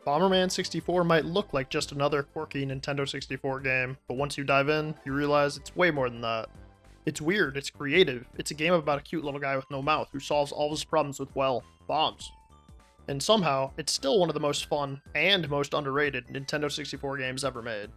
Bomberman 64 might look like just another quirky Nintendo 64 game, but once you dive in, you realize it's way more than that. It's weird, it's creative, it's a game about a cute little guy with no mouth who solves all his problems with, well, bombs. And somehow, it's still one of the most fun and most underrated Nintendo 64 games ever made.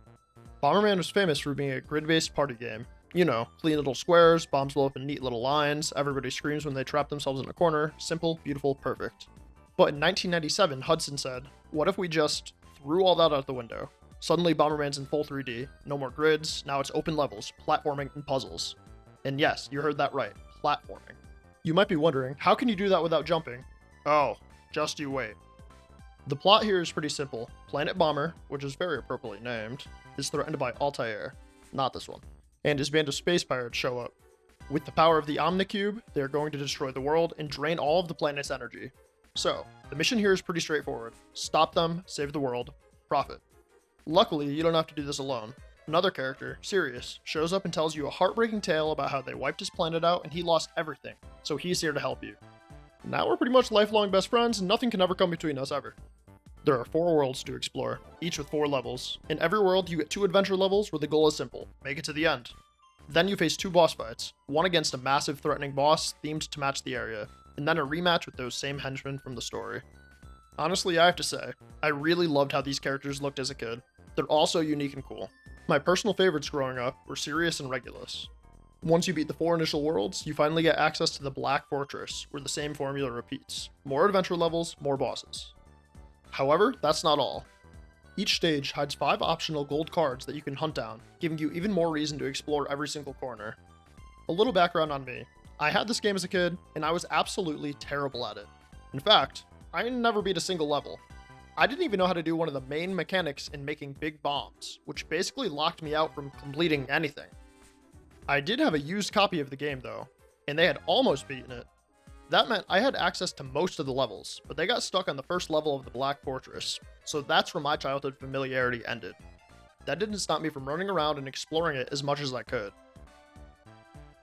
Bomberman was famous for being a grid-based party game. You know, clean little squares, bombs blow up in neat little lines, everybody screams when they trap themselves in a corner, simple, beautiful, perfect. But in 1997, Hudson said, what if we just threw all that out the window? Suddenly Bomberman's in full 3D, no more grids, now it's open levels, platforming, and puzzles. And yes, you heard that right, platforming. You might be wondering, how can you do that without jumping? Oh, just you wait. The plot here is pretty simple. Planet Bomber, which is very appropriately named, is threatened by Altair, not this one, and his band of space pirates show up. With the power of the Omnicube, they are going to destroy the world and drain all of the planet's energy. So, the mission here is pretty straightforward. Stop them, save the world, profit. Luckily, you don't have to do this alone. Another character, Sirius, shows up and tells you a heartbreaking tale about how they wiped his planet out and he lost everything, so he's here to help you. Now we're pretty much lifelong best friends and nothing can ever come between us ever. There are 4 worlds to explore, each with 4 levels. In every world, you get 2 adventure levels where the goal is simple, make it to the end. Then you face 2 boss fights, one against a massive threatening boss themed to match the area, and then a rematch with those same henchmen from the story. Honestly, I have to say, I really loved how these characters looked as a kid. They're all so unique and cool. My personal favorites growing up were Sirius and Regulus. Once you beat the 4 initial worlds, you finally get access to the Black Fortress, where the same formula repeats. More adventure levels, more bosses. However, that's not all. Each stage hides 5 optional gold cards that you can hunt down, giving you even more reason to explore every single corner. A little background on me. I had this game as a kid, and I was absolutely terrible at it. In fact, I never beat a single level. I didn't even know how to do one of the main mechanics in making big bombs, which basically locked me out from completing anything. I did have a used copy of the game though, and they had almost beaten it. That meant I had access to most of the levels, but they got stuck on the first level of the Black Fortress, so that's where my childhood familiarity ended. That didn't stop me from running around and exploring it as much as I could.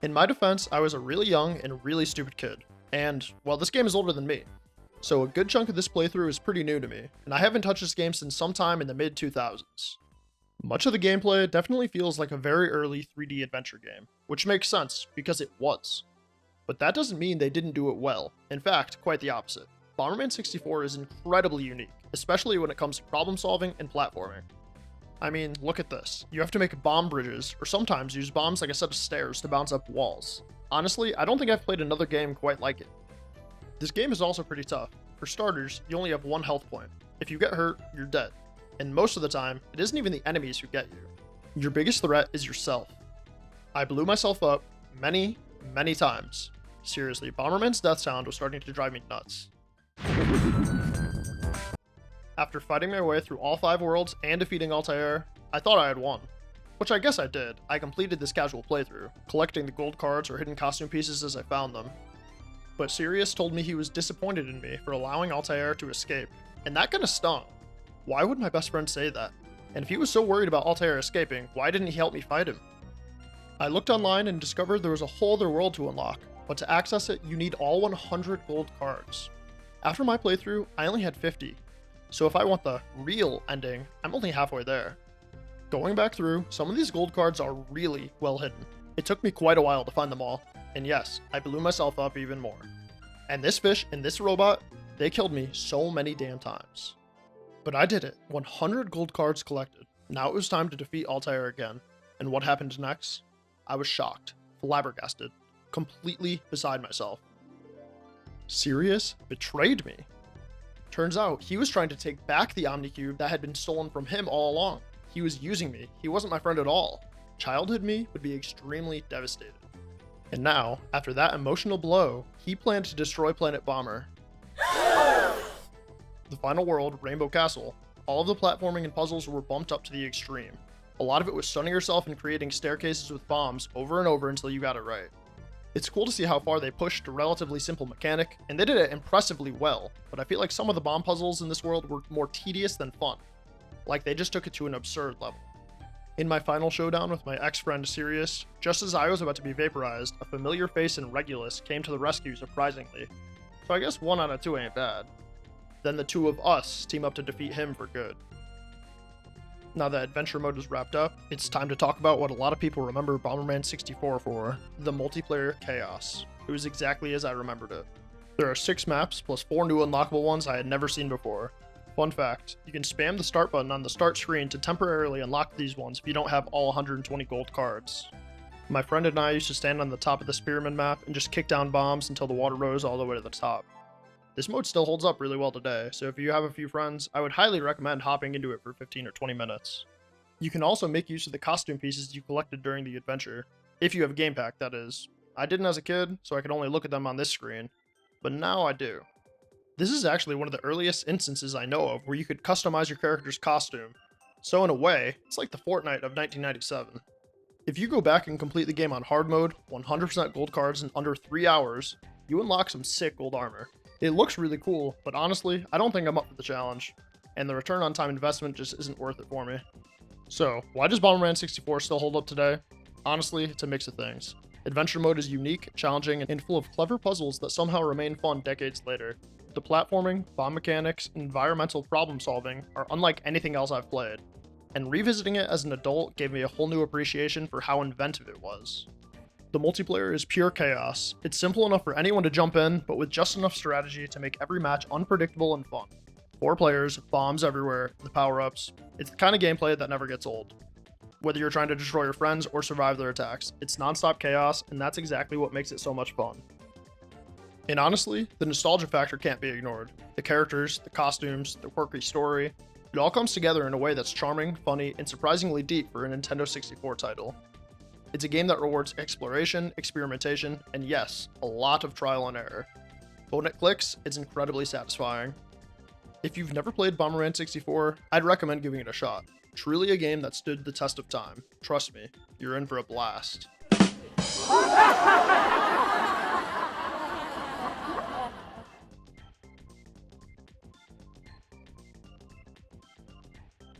In my defense, I was a really young and really stupid kid, and, well, this game is older than me, so a good chunk of this playthrough is pretty new to me, and I haven't touched this game since sometime in the mid-2000s. Much of the gameplay definitely feels like a very early 3D adventure game, which makes sense, because it was. But that doesn't mean they didn't do it well. In fact, quite the opposite. Bomberman 64 is incredibly unique, especially when it comes to problem solving and platforming. I mean, look at this. You have to make bomb bridges, or sometimes use bombs like a set of stairs to bounce up walls. Honestly, I don't think I've played another game quite like it. This game is also pretty tough. For starters, you only have 1 health point. If you get hurt, you're dead. And most of the time, it isn't even the enemies who get you. Your biggest threat is yourself. I blew myself up many times. Seriously, Bomberman's death sound was starting to drive me nuts. After fighting my way through all 5 worlds and defeating Altair, I thought I had won. Which I guess I did. I completed this casual playthrough, collecting the gold cards or hidden costume pieces as I found them. But Sirius told me he was disappointed in me for allowing Altair to escape, and that kinda stung. Why would my best friend say that? And if he was so worried about Altair escaping, why didn't he help me fight him? I looked online and discovered there was a whole other world to unlock, but to access it, you need all 100 gold cards. After my playthrough, I only had 50, so if I want the real ending, I'm only halfway there. Going back through, some of these gold cards are really well hidden. It took me quite a while to find them all, and yes, I blew myself up even more. And this fish and this robot, they killed me so many damn times. But I did it, 100 gold cards collected. Now it was time to defeat Altair again. And what happened next? I was shocked, flabbergasted, completely beside myself. Sirius betrayed me. Turns out, he was trying to take back the Omnicube that had been stolen from him all along. He was using me. He wasn't my friend at all. Childhood me would be extremely devastated. And now, after that emotional blow, he planned to destroy Planet Bomber. The final world, Rainbow Castle, all of the platforming and puzzles were bumped up to the extreme. A lot of it was stunning yourself and creating staircases with bombs over and over until you got it right. It's cool to see how far they pushed a relatively simple mechanic, and they did it impressively well, but I feel like some of the bomb puzzles in this world were more tedious than fun. Like they just took it to an absurd level. In my final showdown with my ex-friend Sirius, just as I was about to be vaporized, a familiar face in Regulus came to the rescue surprisingly. So I guess 1 out of 2 ain't bad. Then the two of us team up to defeat him for good. Now that adventure mode is wrapped up, it's time to talk about what a lot of people remember Bomberman 64 for, the multiplayer chaos. It was exactly as I remembered it. There are 6 maps, plus 4 new unlockable ones I had never seen before. Fun fact, you can spam the start button on the start screen to temporarily unlock these ones if you don't have all 120 gold cards. My friend and I used to stand on the top of the Spearman map and just kick down bombs until the water rose all the way to the top. This mode still holds up really well today, so if you have a few friends, I would highly recommend hopping into it for 15 or 20 minutes. You can also make use of the costume pieces you collected during the adventure, if you have a game pack, that is. I didn't as a kid, so I could only look at them on this screen, but now I do. This is actually one of the earliest instances I know of where you could customize your character's costume, so in a way, it's like the Fortnite of 1997. If you go back and complete the game on hard mode, 100% gold cards in under 3 hours, you unlock some sick gold armor. It looks really cool, but honestly, I don't think I'm up for the challenge, and the return on time investment just isn't worth it for me. So, why does Bomberman 64 still hold up today? Honestly, it's a mix of things. Adventure mode is unique, challenging, and full of clever puzzles that somehow remain fun decades later. The platforming, bomb mechanics, and environmental problem solving are unlike anything else I've played, and revisiting it as an adult gave me a whole new appreciation for how inventive it was. The multiplayer is pure chaos. It's simple enough for anyone to jump in, but with just enough strategy to make every match unpredictable and fun. 4 players, bombs everywhere, the power-ups. It's the kind of gameplay that never gets old. Whether you're trying to destroy your friends or survive their attacks, it's non-stop chaos, and that's exactly what makes it so much fun. And honestly, the nostalgia factor can't be ignored. The characters, the costumes, the quirky story, it all comes together in a way that's charming, funny, and surprisingly deep for a Nintendo 64 title. It's a game that rewards exploration, experimentation, and yes, a lot of trial and error. But when it clicks, it's incredibly satisfying. If you've never played Bomberman 64, I'd recommend giving it a shot. Truly a game that stood the test of time. Trust me, you're in for a blast.